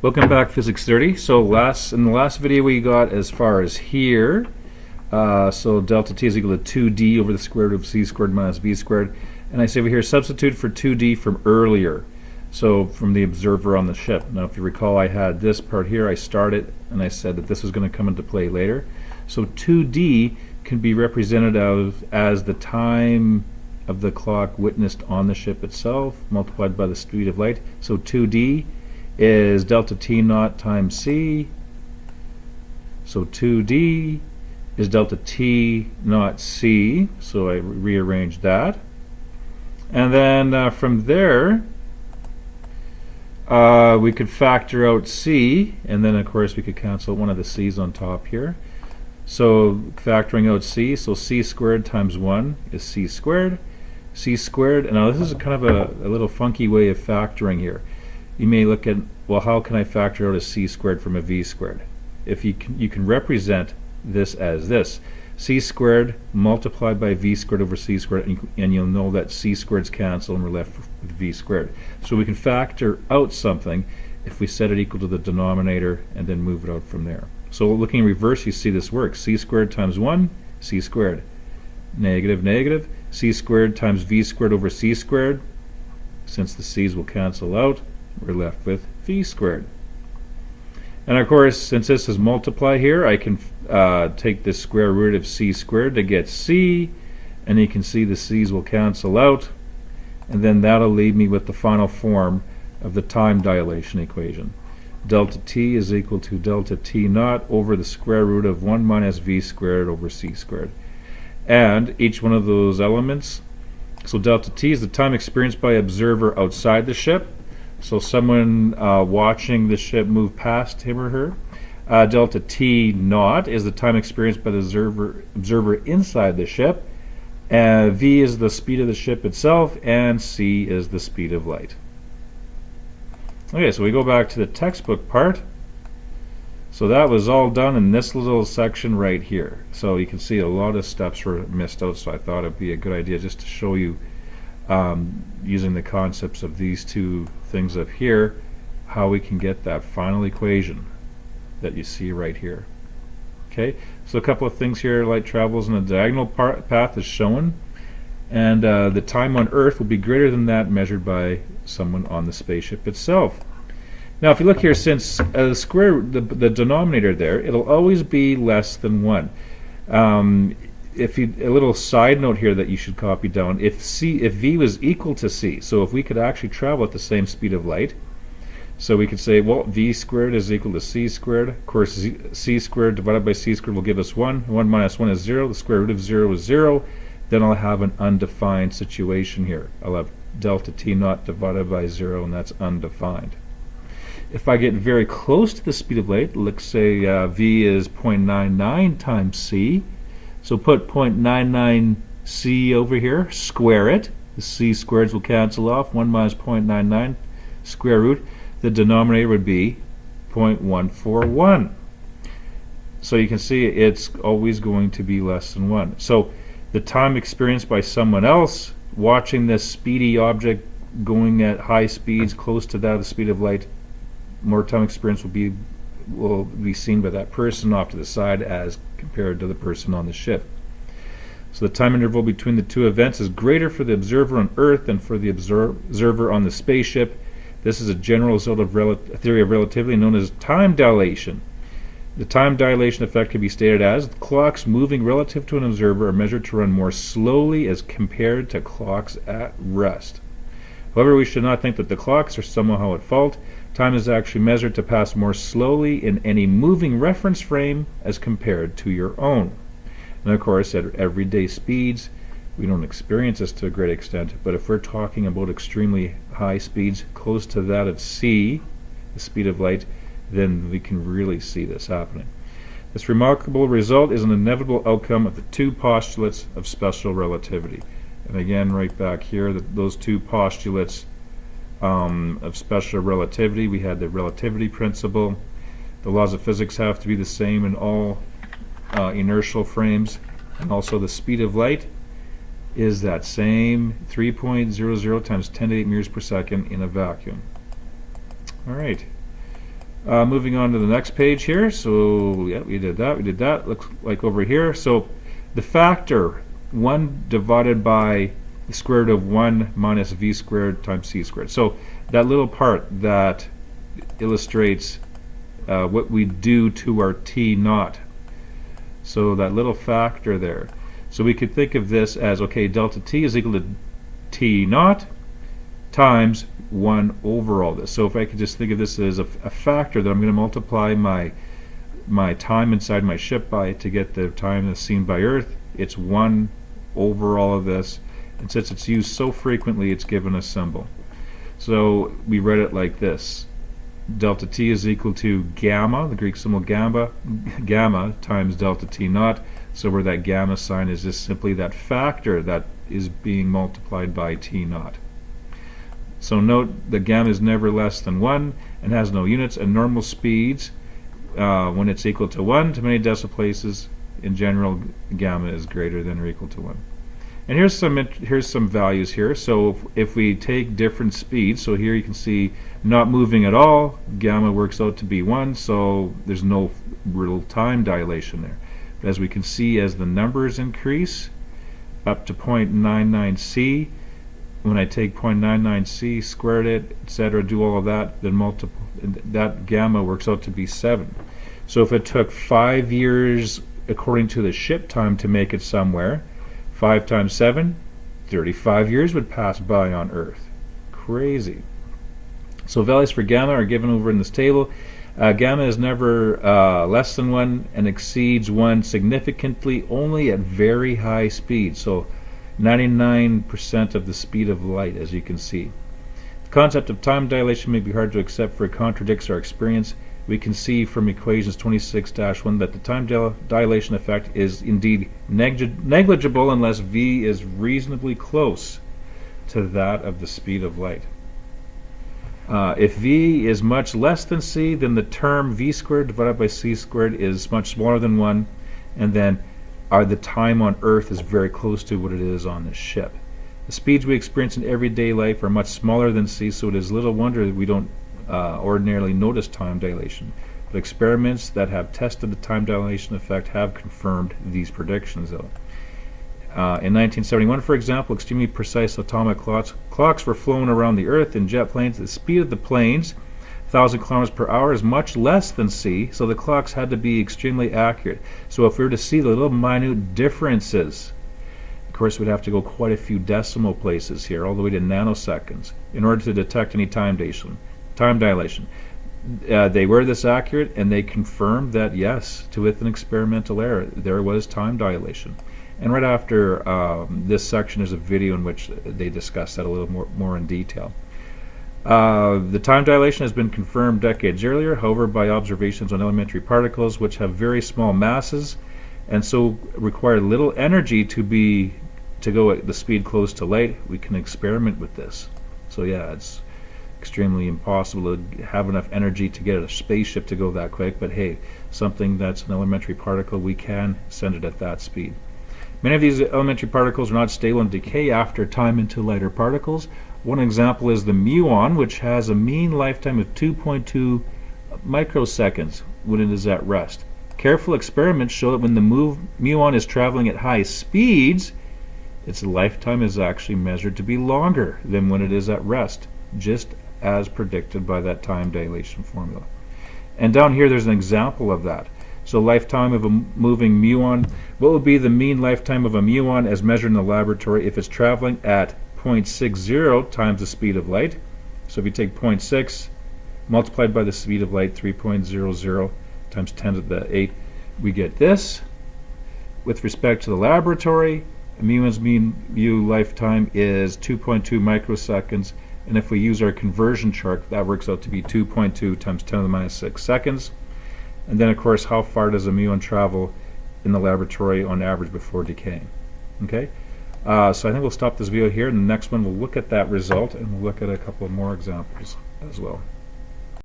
Welcome back, Physics 30. So in the last video we got as far as here. So delta t is equal to 2d over the square root of c squared minus v squared. And I say over here, substitute for 2d from earlier. So from the observer on the ship. Now if you recall, I had this part here. I started and I said that this was going to come into play later. So 2d can be represented as the time of the clock witnessed on the ship itself multiplied by the speed of light. So 2d is delta t naught times c. So 2d is delta t naught c. So I rearrange that. And then from there, we could factor out c, and then of course we could cancel one of the c's on top here. So factoring out c, so c squared times 1 is c squared. C squared, and now this is kind of a little funky way of factoring here. You may look at, well, how can I factor out a c squared from a v squared? If you can represent this as this. C squared multiplied by v squared over c squared, and you'll know that c squareds cancel and we're left with v squared. So we can factor out something if we set it equal to the denominator and then move it out from there. So looking in reverse, you see this works. C squared times 1, c squared. Negative, negative. C squared times v squared over c squared. Since the c's will cancel out, we're left with v squared. And of course, since this is multiply here, I can take the square root of c squared to get c, and you can see the c's will cancel out, and then that'll leave me with the final form of the time dilation equation. Delta t is equal to delta t naught over the square root of 1 minus v squared over c squared. And each one of those elements, so delta t is the time experienced by observer outside the ship. So someone watching the ship move past him or her. Delta t naught is the time experienced by the observer inside the ship. V is the speed of the ship itself, and c is the speed of light. Okay, so we go back to the textbook part. So that was all done in this little section right here. So you can see a lot of steps were missed out, so I thought it'd be a good idea just to show you using the concepts of these two things up here, how we can get that final equation that you see right here. Okay, so a couple of things here. Light travels in a diagonal path is shown, and the time on Earth will be greater than that measured by someone on the spaceship itself. Now if you look here, since the denominator there, it'll always be less than 1. A little side note here that you should copy down, if v was equal to c, so if we could actually travel at the same speed of light, so we could say, well, v squared is equal to c squared. Of course, c squared divided by c squared will give us 1. 1 minus 1 is 0. The square root of 0 is 0. Then I'll have an undefined situation here. I'll have delta t naught divided by 0, and that's undefined. If I get very close to the speed of light, let's say v is 0.99 times c. So put 0.99 c over here, square it. The c squareds will cancel off. 1 minus 0.99 square root. The denominator would be 0.141. So you can see it's always going to be less than 1. So the time experienced by someone else watching this speedy object going at high speeds close to that of the speed of light, more time experience will be seen by that person off to the side as compared to the person on the ship. So the time interval between the two events is greater for the observer on Earth than for the observer on the spaceship. This is a general result of theory of relativity known as time dilation. The time dilation effect can be stated as the clocks moving relative to an observer are measured to run more slowly as compared to clocks at rest. However, we should not think that the clocks are somehow at fault. Time is actually measured to pass more slowly in any moving reference frame as compared to your own. And of course, at everyday speeds, we don't experience this to a great extent, but if we're talking about extremely high speeds, close to that at c, the speed of light, then we can really see this happening. This remarkable result is an inevitable outcome of the two postulates of special relativity. And again, right back here, those two postulates of special relativity, we had the relativity principle. The laws of physics have to be the same in all inertial frames, and also the speed of light is that same 3.00 times 10 to the 8 meters per second in a vacuum. All right. Moving on to the next page here. So yeah, we did that. Looks like over here. So the factor 1 divided by the square root of 1 minus v squared times c squared. So that little part that illustrates what we do to our t naught. So that little factor there. So we could think of this as, okay, delta t is equal to t naught times 1 over all this. So if I could just think of this as a factor that I'm going to multiply my time inside my ship by to get the time that's seen by Earth, it's 1 over all of this. And since it's used so frequently, it's given a symbol. So we read it like this. Delta t is equal to gamma, the Greek symbol gamma times delta t naught. So where that gamma sign is just simply that factor that is being multiplied by t naught. So note the gamma is never less than 1 and has no units, and normal speeds, when it's equal to 1 to many decimal places, in general gamma is greater than or equal to 1. And here's some values here. So if we take different speeds, so here you can see not moving at all, gamma works out to be 1, so there's no real time dilation there. But as we can see, as the numbers increase up to 0.99 c, when I take 0.99 c, squared it, etc., do all of that, then that gamma works out to be 7. So if it took 5 years according to the ship time to make it somewhere, 5 times 7, 35 years would pass by on Earth. Crazy. So values for gamma are given over in this table. Gamma is never less than 1 and exceeds 1 significantly only at very high speed. So 99% of the speed of light, as you can see. The concept of time dilation may be hard to accept, for it contradicts our experience. We can see from equations 26-1 that the time dilation effect is indeed negligible unless v is reasonably close to that of the speed of light. If v is much less than c, then the term v squared divided by c squared is much smaller than 1, and then the time on Earth is very close to what it is on the ship. The speeds we experience in everyday life are much smaller than c, so it is little wonder that we don't ordinarily notice time dilation. But experiments that have tested the time dilation effect have confirmed these predictions, though. In 1971, for example, extremely precise atomic clocks were flown around the Earth in jet planes. The speed of the planes, 1,000 kilometers per hour, is much less than c, so the clocks had to be extremely accurate. So if we were to see the little minute differences, of course we'd have to go quite a few decimal places here, all the way to nanoseconds, in order to detect any time dilation. They were this accurate, and they confirmed that yes, with an experimental error, there was time dilation. And right after this section is a video in which they discuss that a little more in detail. The time dilation has been confirmed decades earlier, however, by observations on elementary particles which have very small masses and so require little energy to go at the speed close to light. We can experiment with this. So yeah, it's extremely impossible to have enough energy to get a spaceship to go that quick, but hey, something that's an elementary particle, we can send it at that speed. Many of these elementary particles are not stable and decay after time into lighter particles. One example is the muon, which has a mean lifetime of 2.2 microseconds when it is at rest. Careful experiments show that when the muon is traveling at high speeds, its lifetime is actually measured to be longer than when it is at rest, just as predicted by that time dilation formula. And down here there's an example of that. So lifetime of a moving muon, what would be the mean lifetime of a muon as measured in the laboratory if it's traveling at 0.60 times the speed of light? So if you take 0.6 multiplied by the speed of light, 3.00 times 10 to the 8, we get this. With respect to the laboratory, a muon's mean lifetime is 2.2 microseconds, and if we use our conversion chart, that works out to be 2.2 times 10 to the minus 6 seconds. And then, of course, how far does a muon travel in the laboratory on average before decaying? Okay, so I think we'll stop this video here, and the next one we'll look at that result, and we'll look at a couple of more examples as well.